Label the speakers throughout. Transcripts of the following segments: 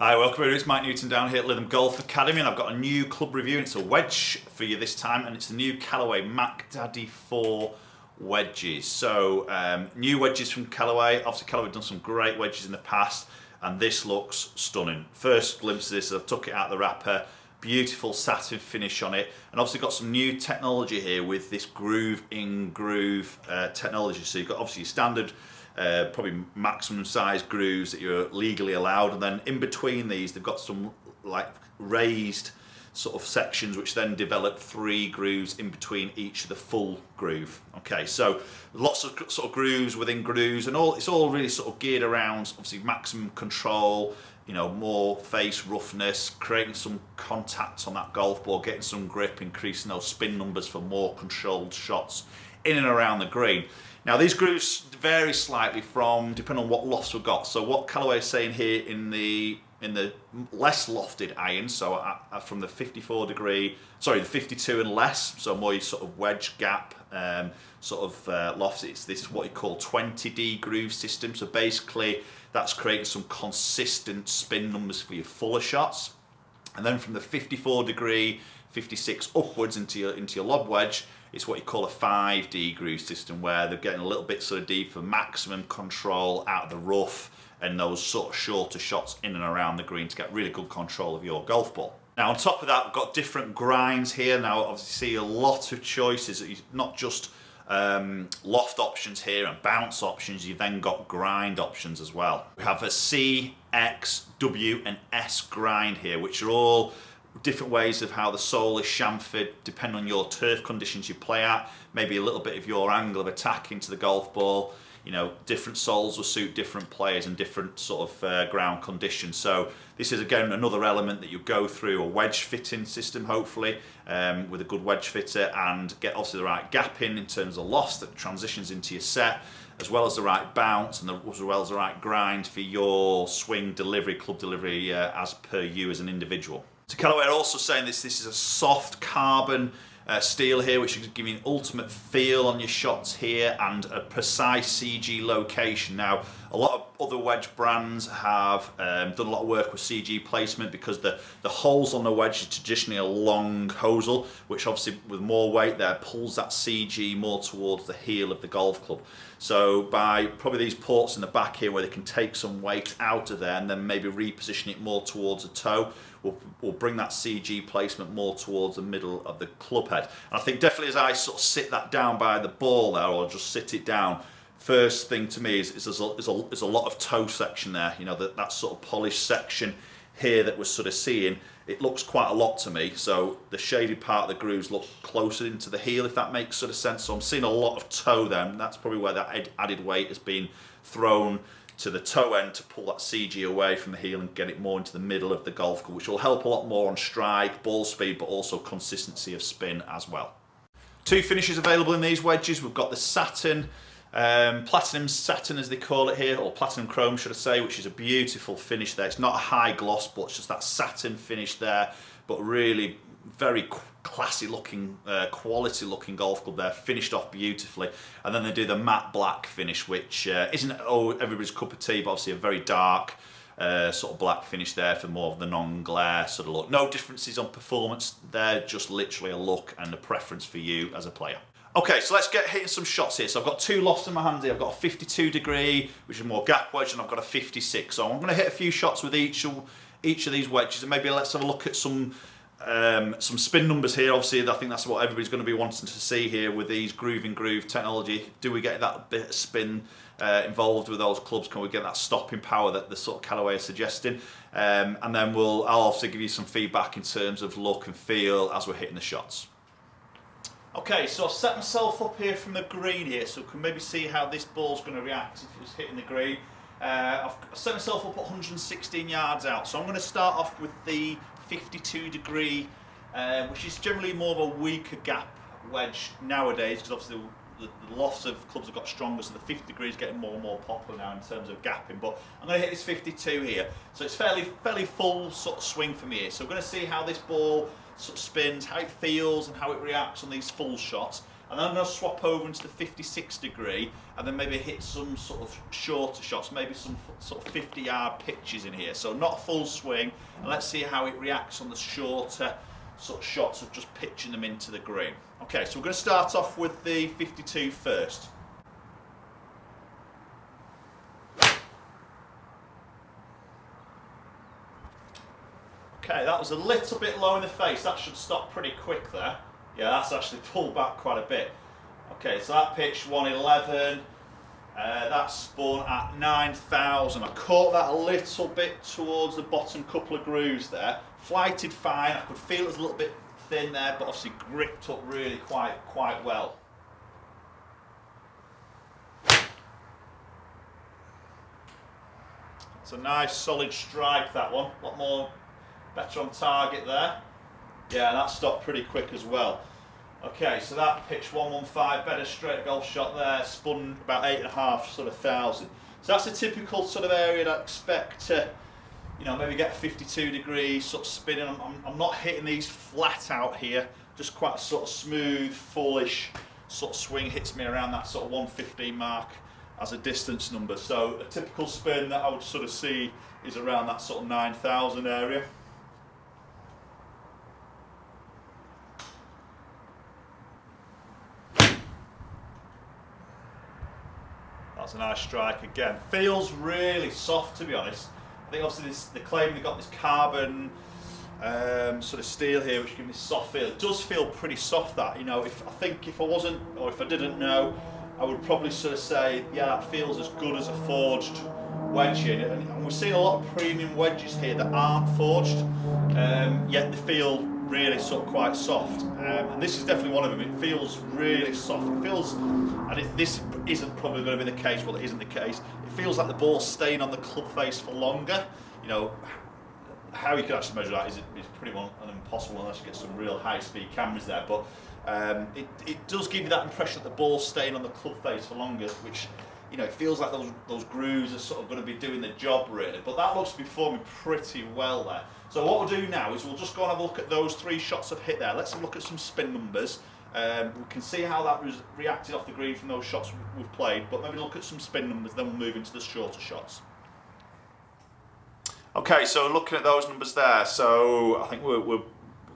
Speaker 1: Hi, welcome everybody. It's Mike Newton down here at Lytham Golf Academy, and I've got a new club review, and it's a wedge for you this time, and it's the new Callaway MackDaddy 4 wedges. So, new wedges from Callaway. Obviously, Callaway have done some great wedges in the past, and this looks stunning. First glimpse of this, I've took it out of the wrapper. Beautiful satin finish on it, and obviously got some new technology here with this groove-in-groove technology. So you've got obviously your standard probably maximum size grooves that you're legally allowed, and then in between these they've got some like raised sort of sections which then develop 3 grooves in between each of the full groove. Okay, so lots of sort of grooves within grooves, and it's all really sort of geared around obviously maximum control, you know, more face roughness, creating some contact on that golf ball, getting some grip, increasing those spin numbers for more controlled shots in and around the green. Now these grooves vary slightly from depending on what lofts we've got. So what Callaway is saying here in the less lofted irons, so from the the 52 and less, so more sort of wedge gap lofts. This is what you call 20D groove system. So basically that's creating some consistent spin numbers for your fuller shots. And then from the 54 degree, 56 upwards into your lob wedge, it's what you call a 5D groove system, where they're getting a little bit sort of deep for maximum control out of the rough and those sort of shorter shots in and around the green to get really good control of your golf ball. Now on top of that, we've got different grinds here. Now obviously see a lot of choices, not just loft options here and bounce options, you've then got grind options as well. We have a C, X, W and S grind here, which are all different ways of how the sole is chamfered depending on your turf conditions you play at, maybe a little bit of your angle of attack into the golf ball. You know, different soles will suit different players and different sort of ground conditions. So this is again another element that you go through a wedge fitting system, hopefully with a good wedge fitter, and get obviously the right gap in terms of loft that transitions into your set, as well as the right bounce and as well as the right grind for your swing delivery, club delivery as per you as an individual. So Callaway are also saying this is a soft carbon steel here, which is giving an ultimate feel on your shots here and a precise CG location. Now, a lot of other wedge brands have done a lot of work with CG placement because the holes on the wedge are traditionally a long hosel, which obviously with more weight there pulls that CG more towards the heel of the golf club. So by probably these ports in the back here where they can take some weight out of there and then maybe reposition it more towards the toe, will bring that CG placement more towards the middle of the club head. And I think definitely as I sort of sit that down by the ball there, or just sit it down, first thing to me is there's a lot of toe section there. You know, that sort of polished section here that we're sort of seeing, it looks quite a lot to me. So the shaded part of the grooves look closer into the heel, if that makes sort of sense. So I'm seeing a lot of toe there, and that's probably where that added weight has been thrown to the toe end to pull that CG away from the heel and get it more into the middle of the golf club, which will help a lot more on strike, ball speed, but also consistency of spin as well. 2 finishes available in these wedges. We've got the satin, platinum satin as they call it here, or platinum chrome should I say, which is a beautiful finish there. It's not a high gloss, but it's just that satin finish there, but really very classy looking, quality looking golf club there, finished off beautifully. And then they do the matte black finish, which isn't everybody's cup of tea, but obviously a very dark sort of black finish there for more of the non-glare sort of look. No differences on performance there, just literally a look and a preference for you as a player. Okay, so let's get hitting some shots here. So I've got 2 lofts in my hand here. I've got a 52 degree, which is more gap wedge, and I've got a 56. So I'm going to hit a few shots with each of these wedges, and maybe let's have a look at some spin numbers here. Obviously, I think that's what everybody's going to be wanting to see here with these groove technology. Do we get that bit of spin involved with those clubs? Can we get that stopping power that the sort of Callaway is suggesting? And then I'll also give you some feedback in terms of look and feel as we're hitting the shots. Okay, so I've set myself up here from the green here, so we can maybe see how this ball's going to react if it's hitting the green. I've set myself up at 116 yards out, so I'm going to start off with the 52 degree, which is generally more of a weaker gap wedge nowadays, because obviously the lofts of clubs have got stronger, so the 50 degree is getting more and more popular now in terms of gapping. But I'm going to hit this 52 here, so it's fairly full sort of swing for me here. So we're going to see how this ball sort of spins, how it feels and how it reacts on these full shots. And then I'm going to swap over into the 56 degree and then maybe hit some sort of shorter shots, maybe some sort of 50-yard pitches in here. So not a full swing, and let's see how it reacts on the shorter sort of shots of just pitching them into the green. Okay, so we're going to start off with the 52 first. Okay, that was a little bit low in the face. That should stop pretty quick there. Yeah, that's actually pulled back quite a bit. Okay, so that pitch 111. That spun at 9,000. I caught that a little bit towards the bottom couple of grooves there. Flighted fine. I could feel it was a little bit thin there, but obviously gripped up really quite well. It's a nice solid strike, that one. A lot more better on target there. Yeah, that stopped pretty quick as well. Okay, so that pitch 115, better straight golf shot there, spun about 8,500 sort of thousand. So that's a typical sort of area that I expect to, you know, maybe get a 52 degrees sort of spinning. I'm not hitting these flat out here, just quite a sort of smooth, fullish sort of swing hits me around that sort of 115 mark as a distance number. So a typical spin that I would sort of see is around that sort of 9,000 area. That's a nice strike again. Feels really soft, to be honest. I think obviously they're claiming they've got this carbon sort of steel here, which gives me soft feel. It does feel pretty soft, that, you know. If I wasn't, or if I didn't know, I would probably sort of say, yeah, that feels as good as a forged wedge in it. And we're seeing a lot of premium wedges here that aren't forged, yet they feel really sort of quite soft. And this is definitely one of them. It feels really soft. It feels, and this isn't probably going to be the case. Well, it isn't the case. It feels like the ball's staying on the club face for longer. You know, how you can actually measure that is pretty much impossible unless you get some real high-speed cameras there. But it does give you that impression that the ball's staying on the club face for longer, which, you know, it feels like those grooves are sort of going to be doing the job really. But that looks to be performing pretty well there. So what we'll do now is we'll just go and have a look at those 3 shots I've hit there. Let's have a look at some spin numbers. We can see how that was reacted off the green from those shots we've played, but maybe look at some spin numbers, then we'll move into the shorter shots. Okay, so looking at those numbers there, so I think we've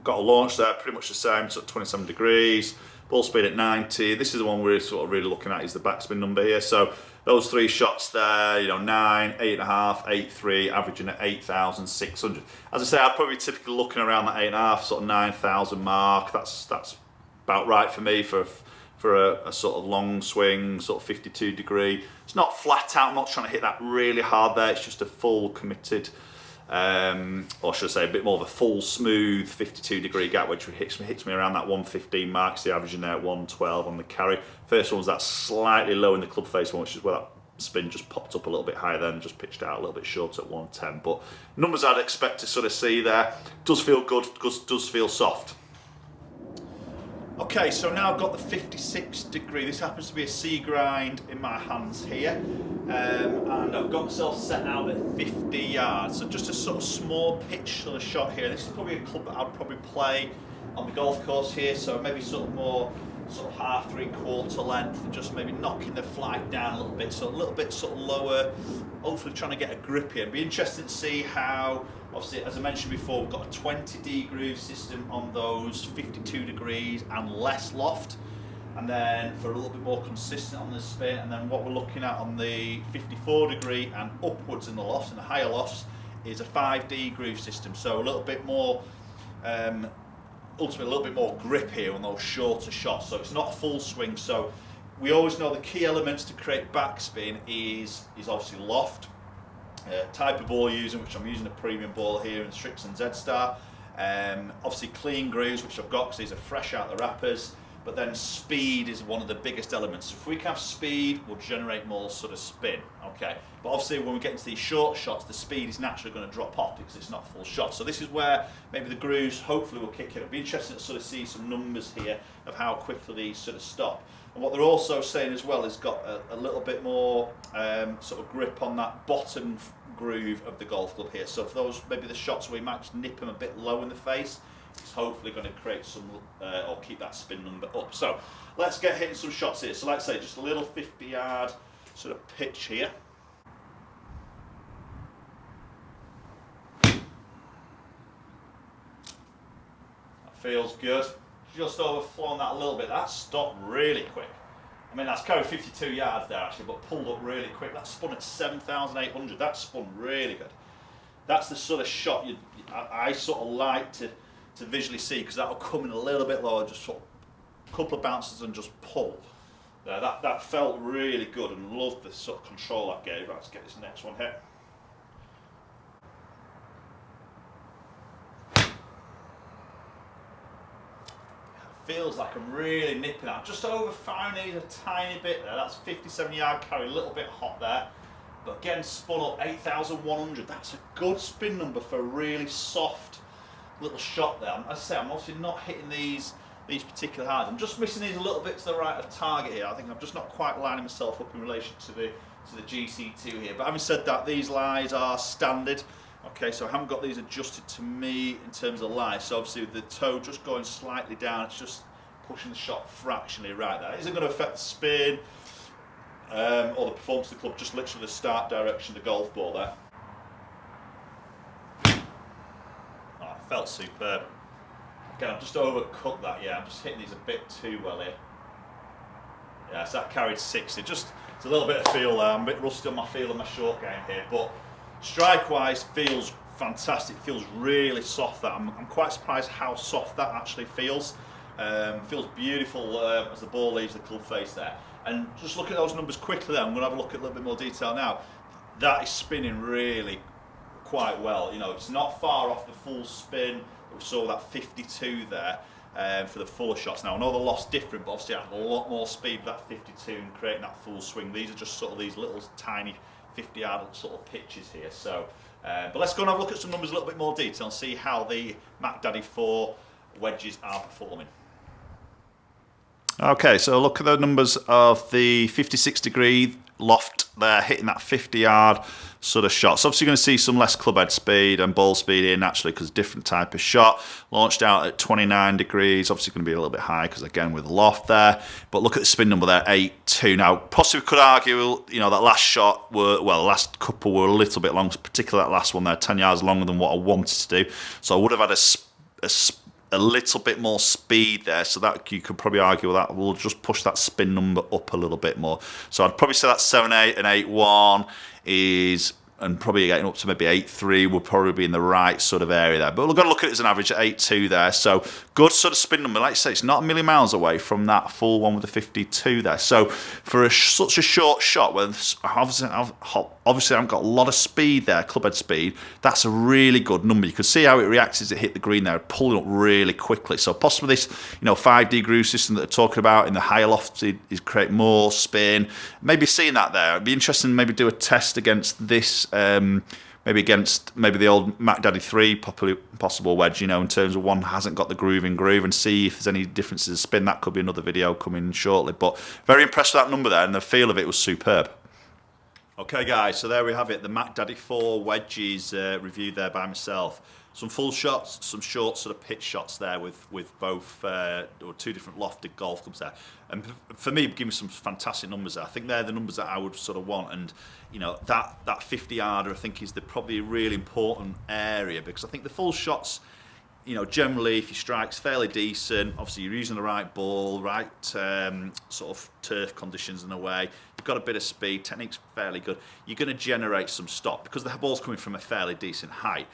Speaker 1: got a launch there, pretty much the same, so 27 degrees, ball speed at 90. This is the one we're sort of really looking at, is the backspin number here. So those 3 shots there, you know, 9, 8.5, 8.3, averaging at 8,600. As I say, I'd probably be typically looking around that 8.5, sort of 9,000 mark. That's about right for me for a sort of long swing, sort of 52 degree. It's not flat out. I'm not trying to hit that really hard there. It's just a full committed, or should I say, a bit more of a full smooth 52 degree gap, which hits me around that 115 mark. So the averaging there at 112 on the carry. First one was that slightly low in the club face one, which is where that spin just popped up a little bit higher, then just pitched out a little bit short at 110. But numbers I'd expect to sort of see there. Does feel good, does feel soft. Okay, so now I've got the 56 degree. This happens to be a C grind in my hands here, and I've got myself set out at 50 yards. So just a sort of small pitch sort of shot here. This is probably a club that I'd probably play on the golf course here. So maybe sort of more sort of half, 3/4 length, and just maybe knocking the flight down a little bit. So a little bit sort of lower. Hopefully trying to get a grip here. It'd be interesting to see how. Obviously, as I mentioned before, we've got a 20D groove system on those 52 degrees and less loft, and then for a little bit more consistent on the spin. And then what we're looking at on the 54 degree and upwards in the lofts and the higher lofts is a 5D groove system. So a little bit more, ultimately a little bit more grip here on those shorter shots. So it's not a full swing. So we always know the key elements to create backspin is obviously loft. Type of ball using, which I'm using a premium ball here in Strixon Z-Star. Obviously clean grooves, which I've got because these are fresh out the wrappers. But then speed is one of the biggest elements. So if we can have speed, we'll generate more sort of spin. Okay, but obviously when we get into these short shots, the speed is naturally going to drop off because it's not a full shot. So this is where maybe the grooves hopefully will kick in. It'll be interesting to sort of see some numbers here of how quickly these sort of stop. And what they're also saying as well is got a little bit more sort of grip on that bottom groove of the golf club here. So for those, maybe the shots where you might just nip them a bit low in the face, It's hopefully going to create some, or keep that spin number up. So let's get hitting some shots here. So like I say, just a little 50-yard sort of pitch here. That feels good. Just overflown that a little bit. That stopped really quick. I mean, that's carried 52 yards there actually, but pulled up really quick. That spun at 7,800. That spun really good. That's the sort of shot I sort of like to visually see, because that'll come in a little bit lower, just sort of a couple of bounces and just pull. There, that felt really good, and loved the sort of control that gave. Right, let's get this next one hit. Feels like I'm really nipping out. Just overfiring these a tiny bit there. That's 57-yard carry, a little bit hot there. But again, spun up 8,100. That's a good spin number for a really soft little shot there. As I say, I'm obviously not hitting these particular highs. I'm just missing these a little bit to the right of target here. I think I'm just not quite lining myself up in relation to the GC2 here. But having said that, these lies are standard. Okay, so I haven't got these adjusted to me in terms of lies. So obviously with the toe just going slightly down, it's just pushing the shot fractionally right there. It isn't going to affect the spin or the performance of the club, just literally the start direction of the golf ball there. Oh, it felt superb. Again, I've just overcooked that, yeah, I'm just hitting these a bit too well here. Yeah, so that carried 60. Just, it's a little bit of feel there. I'm a bit rusty on my feel and my short game here, but strike-wise feels fantastic. Feels really soft. That I'm quite surprised how soft that actually feels. Feels beautiful as the ball leaves the club face there. And just look at those numbers quickly there. I'm going to have a look at a little bit more detail now. That is spinning really quite well. You know, it's not far off the full spin. We saw that 52 there for the fuller shots. Now I know the loss different, but obviously I had a lot more speed with that 52 and creating that full swing. These are just sort of these little tiny 50-yard sort of pitches here. So, but let's go and have a look at some numbers in a little bit more detail and see how the MackDaddy 4 wedges are performing. Okay, so look at the numbers of the 56-degree loft there, hitting that 50-yard sort of shot. So obviously you're going to see some less club head speed and ball speed here naturally because different type of shot. Launched out at 29 degrees, obviously going to be a little bit high because again with the loft there. But look at the spin number there, 8.2. Now possibly could argue, you know, that last shot the last couple were a little bit long, particularly that last one there, 10 yards longer than what I wanted to do. So I would have had a little bit more speed there, so that you could probably argue that will just push that spin number up a little bit more. So I'd probably say that 7.8 and 8.1 is, and probably getting up to maybe 8.3 would probably be in the right sort of area there. But we're going to look at it as an average at 8.2 there. So good sort of spin number. Like I say, it's not a million miles away from that full one with the 52 there. So for such a short shot, where obviously I haven't got a lot of speed there, clubhead speed, that's a really good number. You can see how it reacts as it hit the green there, pulling up really quickly. So possibly this, 5D groove system that they're talking about in the higher loft is create more spin. Maybe seeing that there. It'd be interesting to maybe do a test against this, maybe the old MackDaddy 3 possible wedge, in terms of one hasn't got the groove and see if there's any differences in spin. That could be another video coming shortly. But very impressed with that number there, and the feel of it was superb. Okay guys, so there we have it, the MackDaddy 4 wedges reviewed there by myself. Some full shots, some short sort of pitch shots there with both or two different lofted golf clubs there. And for me, give me some fantastic numbers there. I think they're the numbers that I would sort of want, and that 50 yarder I think is probably a really important area, because I think the full shots, generally if your strike's fairly decent, obviously you're using the right ball, right sort of turf conditions in a way, you've got a bit of speed, technique's fairly good, you're going to generate some stop because the ball's coming from a fairly decent height.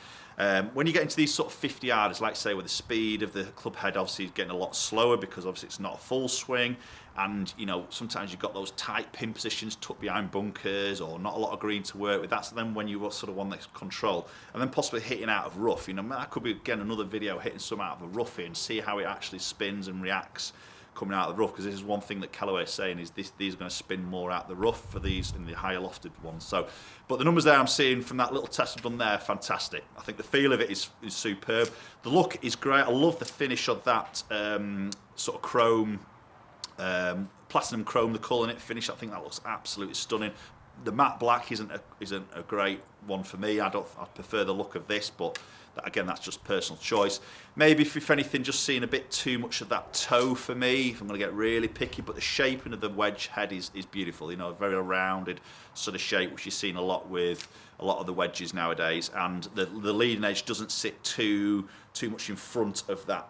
Speaker 1: When you get into these sort of 50 yarders, like say with the speed of the club head obviously getting a lot slower because obviously it's not a full swing, and sometimes you've got those tight pin positions tucked behind bunkers or not a lot of green to work with. That's then when you sort of want this control, and then possibly hitting out of rough. That could be again another video hitting some out of the rough here and see how it actually spins and reacts coming out of the rough, because this is one thing that Callaway is saying is these are going to spin more out the rough for these in the higher lofted ones. So, but the numbers there I'm seeing from that little test I've done there, fantastic. I think the feel of it is superb. The look is great. I love the finish of that sort of chrome, platinum chrome, they're calling it, finish. I think that looks absolutely stunning. The matte black isn't a great one for me. I prefer the look of this, but again, that's just personal choice. Maybe if anything, just seeing a bit too much of that toe for me, if I'm going to get really picky. But the shaping of the wedge head is beautiful. You know, a very rounded sort of shape, which you're seeing a lot with a lot of the wedges nowadays. And the leading edge doesn't sit too much in front of that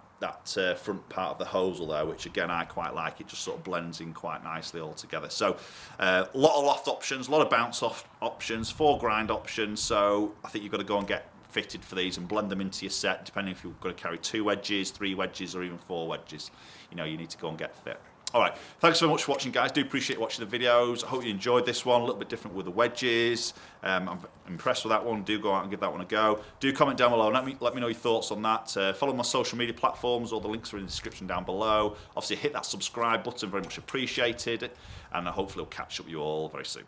Speaker 1: front part of the hosel there, which again I quite like. It just sort of blends in quite nicely all together. So a lot of loft options, a lot of bounce off options, 4 grind options. So I think you've got to go and get fitted for these and blend them into your set, depending if you've got to carry 2 wedges, 3 wedges, or even 4 wedges. You know, you need to go and get fit. All right, thanks so much for watching, guys. Do appreciate watching the videos. I hope you enjoyed this one. A little bit different with the wedges. I'm impressed with that one. Do go out and give that one a go. Do comment down below. Let me know your thoughts on that. Follow my social media platforms. All the links are in the description down below. Obviously, hit that subscribe button. Very much appreciated. And hopefully, I'll catch up with you all very soon.